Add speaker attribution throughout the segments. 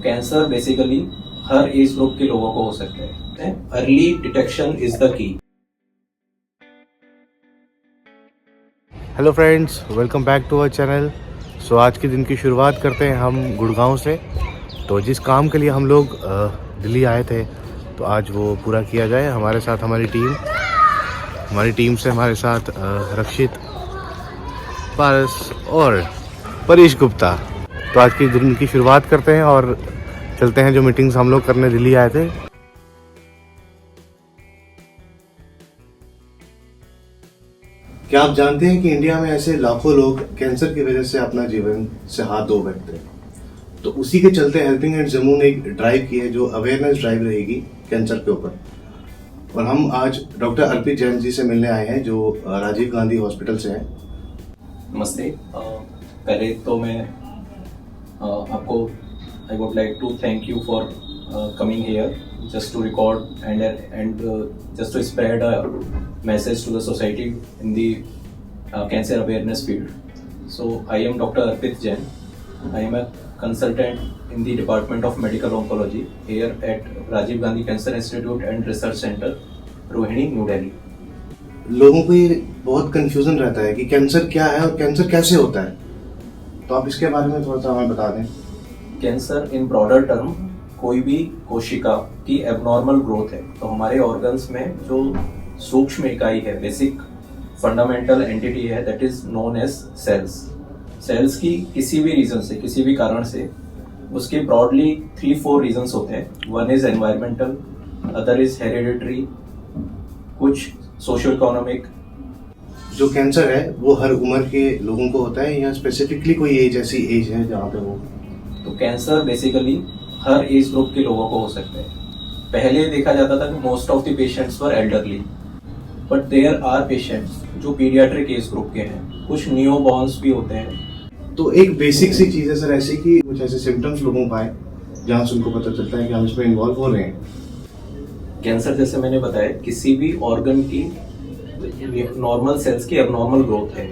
Speaker 1: Cancer basically हर age group के लोगों को हो सकता है। Early detection is the key.
Speaker 2: Hello friends, welcome back to our channel. So आज के दिन की शुरुआत करते हैं हम गुड़गांव से। तो जिस काम के लिए हम लोग दिल्ली आए थे, तो आज वो पूरा किया जाए। हमारे साथ हमारी टीम से हमारे साथ रक्षित, पारस और परेश गुप्ता। तो आज के दिन की शुरुआत करते हैं और चलते हैं जो मीटिंग्स हम लोग करने दिल्ली आए थे। क्या आप जानते हैं कि इंडिया में ऐसे लाखों लोग कैंसर की वजह से अपना जीवन से हाथ धो बैठते हैं। तो उसी के चलते हेल्पिंग हैंड जम्मू ने एक ड्राइव की है जो अवेयरनेस ड्राइव रहेगी कैंसर के ऊपर। और हम आज डॉक्टर अर्पित जैन जी से मिलने आए हैं जो राजीव गांधी हॉस्पिटल से हैं।
Speaker 1: नमस्ते। पहले तो मैं आपको I would like to thank you for coming here just to record and just to spread a message to the society in the cancer awareness field. So I am Dr. Arpit Jain. I am a consultant in the Department of Medical Oncology here at Rajiv Gandhi Cancer Institute and Research Center, Rohini, New Delhi.
Speaker 2: लोगों को ये बहुत confusion रहता है कि cancer क्या है और कैंसर कैसे होता है, तो आप इसके बारे में थोड़ा सा हमें बता दें।
Speaker 1: कैंसर इन ब्रॉडर टर्म कोई भी कोशिका की एबनॉर्मल ग्रोथ है। तो हमारे ऑर्गन्स में जो सूक्ष्म इकाई है, बेसिक फंडामेंटल एंटिटी है, that is known as cells की किसी भी रीजन से, किसी भी कारण से उसके ब्रॉडली 3-4 रीजंस होते हैं। One is environmental, other is hereditary, कुछ सोशल इकोनॉमिक।
Speaker 2: जो कैंसर है वो हर उम्र के लोगों को होता है या स्पेसिफिकली कोई एज ऐसी एज है जहाँ पे वो?
Speaker 1: तो कैंसर बेसिकली हर एज ग्रुप के लोगों को हो सकता है। पहले देखा जाता था कि most of the patients were elderly, but there are patients जो पीडियाट्रिक एज ग्रुप के हैं, कुछ न्यू बॉर्न्स भी होते हैं।
Speaker 2: तो एक बेसिक सी चीज है सर ऐसी कि कुछ ऐसे सिम्टम्स लोगों को आए जहाँ से उनको पता चलता है कि हम इसमें इन्वॉल्व हो रहे हैं।
Speaker 1: कैंसर जैसे मैंने बताया किसी भी ऑर्गन की नॉर्मल सेल्स की एबनॉर्मल ग्रोथ है।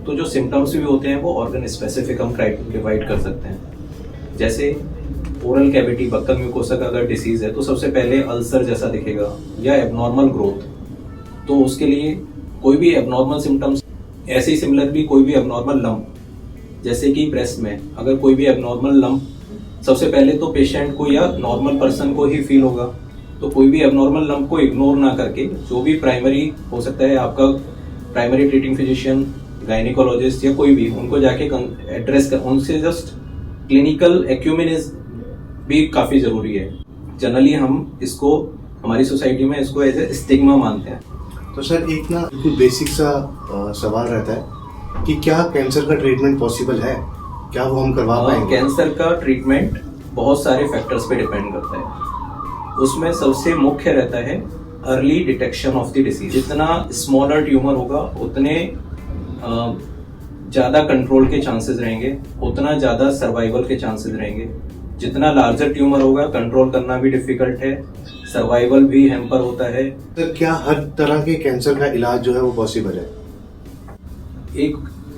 Speaker 1: तो जो सिम्टम्स भी होते हैं वो ऑर्गन स्पेसिफिक हम डिवाइड कर सकते हैं। जैसे ओरल कैविटी, बक्कल म्यूकोसा का अगर डिसीज है तो सबसे पहले अल्सर जैसा दिखेगा या एबनॉर्मल ग्रोथ। तो उसके लिए कोई भी एबनॉर्मल सिम्टम्स, ऐसे ही सिमिलरली कोई भी एबनॉर्मल लंप, जैसे कि ब्रेस्ट में अगर कोई भी एबनॉर्मल लंप, सबसे पहले तो पेशेंट को या नॉर्मल पर्सन को ही फील होगा। तो कोई भी एबनॉर्मल लंप को इग्नोर ना करके जो भी प्राइमरी हो सकता है, आपका प्राइमरी ट्रीटिंग फिजिशियन, गायनिकोलॉजिस्ट या कोई भी, उनको जाके एड्रेस कर, उनसे जस्ट क्लिनिकल एक्यूमेनिज भी काफी जरूरी है। जनरली हम इसको हमारी सोसाइटी में इसको एज ए स्टिग्मा मानते हैं।
Speaker 2: तो सर एक ना बिल्कुल बेसिक सा सवाल रहता है कि क्या कैंसर का ट्रीटमेंट पॉसिबल है, क्या वो हम करवा पाएंगे?
Speaker 1: कैंसर का ट्रीटमेंट बहुत सारे फैक्टर्स पे डिपेंड करता है। उसमें सबसे मुख्य रहता है early detection of the disease. जितना स्मॉलर ट्यूमर होगा उतने ज्यादा कंट्रोल के चांसेस रहेंगे, उतना ज्यादा सर्वाइवल के चांसेस रहेंगे। जितना लार्जर ट्यूमर होगा कंट्रोल करना भी डिफिकल्ट है, सर्वाइवल भी हैम्पर होता है।
Speaker 2: तो क्या हर तरह के कैंसर का इलाज जो है वो पॉसिबल है?
Speaker 1: एक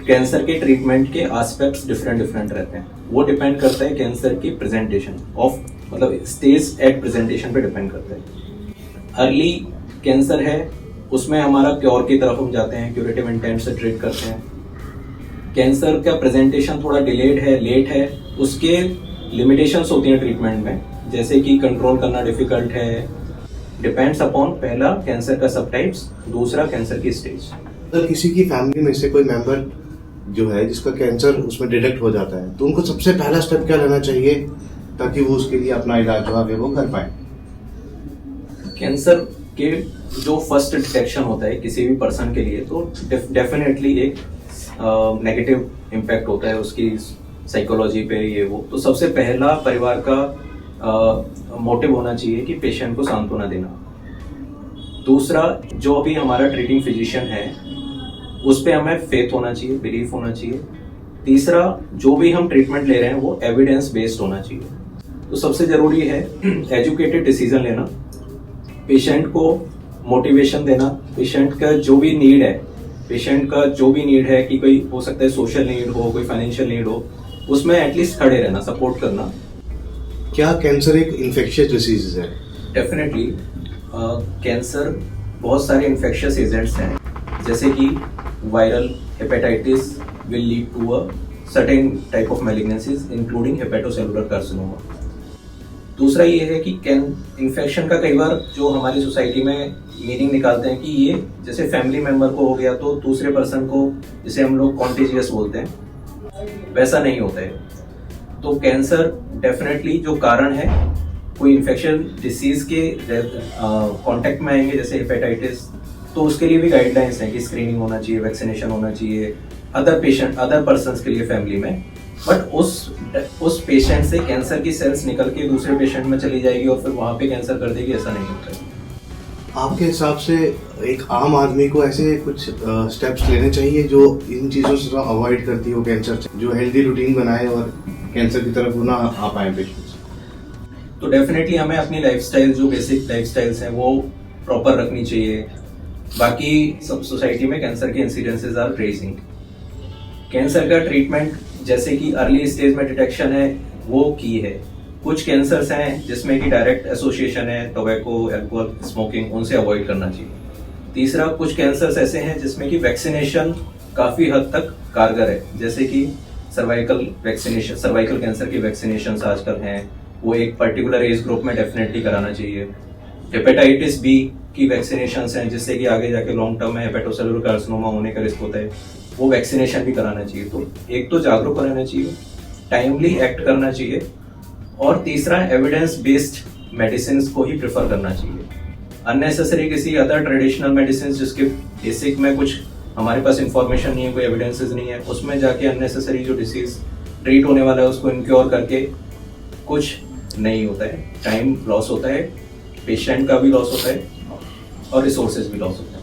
Speaker 1: कैंसर के ट्रीटमेंट के एस्पेक्ट्स डिफरेंट रहते हैं। वो डिपेंड करता है कैंसर की प्रेजेंटेशन ऑफ, मतलब स्टेज एट प्रेजेंटेशन पे डिपेंड करता है। अर्ली कैंसर है उसमें हमारा क्योर की तरफ हम जाते हैं, क्यूरेटिव इंटेंट से ट्रीट करते हैं। कैंसर का प्रेजेंटेशन थोड़ा डिलेड है, लेट है, उसके लिमिटेशंस होती हैं ट्रीटमेंट में, जैसे कि कंट्रोल करना डिफिकल्ट है। डिपेंड्स अपॉन पहला कैंसर का सब टाइप्स, दूसरा कैंसर की स्टेज।
Speaker 2: अगर किसी की फैमिली में से कोई मेंबर जो है जिसका कैंसर उसमें डिटेक्ट हो जाता है, तो उनको सबसे पहला स्टेप क्या लेना चाहिए ताकि वो उसके लिए अपना इलाज जो है वो कर पाए?
Speaker 1: कैंसर के जो फर्स्ट डिटेक्शन होता है किसी भी पर्सन के लिए, तो डेफिनेटली एक नेगेटिव इम्पैक्ट होता है उसकी साइकोलॉजी पे, ये वो। तो सबसे पहला परिवार का मोटिव होना चाहिए कि पेशेंट को सांत्वना देना। दूसरा, जो अभी हमारा ट्रीटिंग फिजिशियन है उस पे हमें फेथ होना चाहिए, बिलीफ होना चाहिए। तीसरा, जो भी हम ट्रीटमेंट ले रहे हैं वो एविडेंस बेस्ड होना चाहिए। तो सबसे जरूरी है एजुकेटेड डिसीजन लेना, पेशेंट को मोटिवेशन देना, पेशेंट का जो भी नीड है कि कोई हो सकता है सोशल नीड हो, कोई फाइनेंशियल नीड हो, उसमें एटलीस्ट खड़े रहना, सपोर्ट करना।
Speaker 2: क्या कैंसर एक इन्फेक्शियस डिसीज है?
Speaker 1: डेफिनेटली कैंसर बहुत सारे इन्फेक्शियस एजेंट्स हैं, जैसे कि viral hepatitis will lead to a certain type of malignancies including hepatocellular carcinoma. दूसरा ये है कि इन्फेक्शन का कई बार जो हमारी सोसाइटी में मीनिंग निकालते हैं कि ये जैसे फैमिली मेंबर को हो गया तो दूसरे पर्सन को, जिसे हम लोग कॉन्टेजियस बोलते हैं, वैसा नहीं होता है। तो कैंसर डेफिनेटली जो कारण है, कोई इन्फेक्शन डिसीज के कांटेक्ट में आएंगे जैसे हेपेटाइटिस, तो उसके लिए भी गाइडलाइंस हैं कि स्क्रीनिंग होना चाहिए, वैक्सीनेशन होना चाहिए अदर पर्सन्स के लिए फैमिली में। बट उस पेशेंट से कैंसर की सेल्स निकल के दूसरे पेशेंट में चली जाएगी और फिर वहां पे कैंसर कर देगी, ऐसा नहीं होता है।
Speaker 2: आपके हिसाब से एक आम आदमी को ऐसे कुछ स्टेप्स लेने चाहिए जो इन चीज़ों से अवॉइड करती हो कैंसर से, जो हेल्दी रूटीन बनाए और कैंसर की तरफ वो ना आ पाए पेशेंट्स?
Speaker 1: तो डेफिनेटली हमें अपनी लाइफस्टाइल, जो बेसिक लाइफस्टाइल्स हैं वो प्रॉपर रखनी चाहिए। बाकी सब सोसाइटी में कैंसर के इंसिडेंसेस आर रेजिंग। कैंसर का ट्रीटमेंट जैसे कि अर्ली स्टेज में डिटेक्शन है वो की है। कुछ कैंसर्स हैं जिसमें कि डायरेक्ट एसोसिएशन है टोबैको, अल्कोहल, स्मोकिंग, उनसे अवॉइड करना चाहिए। तीसरा, कुछ कैंसर्स ऐसे हैं जिसमें कि वैक्सीनेशन काफी हद तक कारगर है, जैसे कि सर्वाइकल कैंसर की वैक्सीनेशन आजकल हैं, वो एक पर्टिकुलर एज ग्रुप में डेफिनेटली कराना चाहिए। हेपेटाइटिस बी की वैक्सीनेशन हैं जिससे कि आगे जाके लॉन्ग टर्म में हेपेटोसेलुलर कार्सिनोमा होने का रिस्क होता है, वो वैक्सीनेशन भी कराना चाहिए। तो एक तो जागरूक रहना चाहिए, टाइमली एक्ट करना चाहिए, और तीसरा एविडेंस बेस्ड मेडिसिन को ही प्रेफर करना चाहिए। अननेसेसरी किसी अदर ट्रेडिशनल मेडिसिन जिसके बेसिक में कुछ हमारे पास इंफॉर्मेशन नहीं है, कोई एविडेंसेस नहीं है, उसमें जाके अननेसेसरी जो डिसीज ट्रीट होने वाला है उसको इनक्योर करके कुछ नहीं होता है। टाइम लॉस होता है, पेशेंट का भी लॉस होता है और रिसोर्सेज भी लॉस होता है।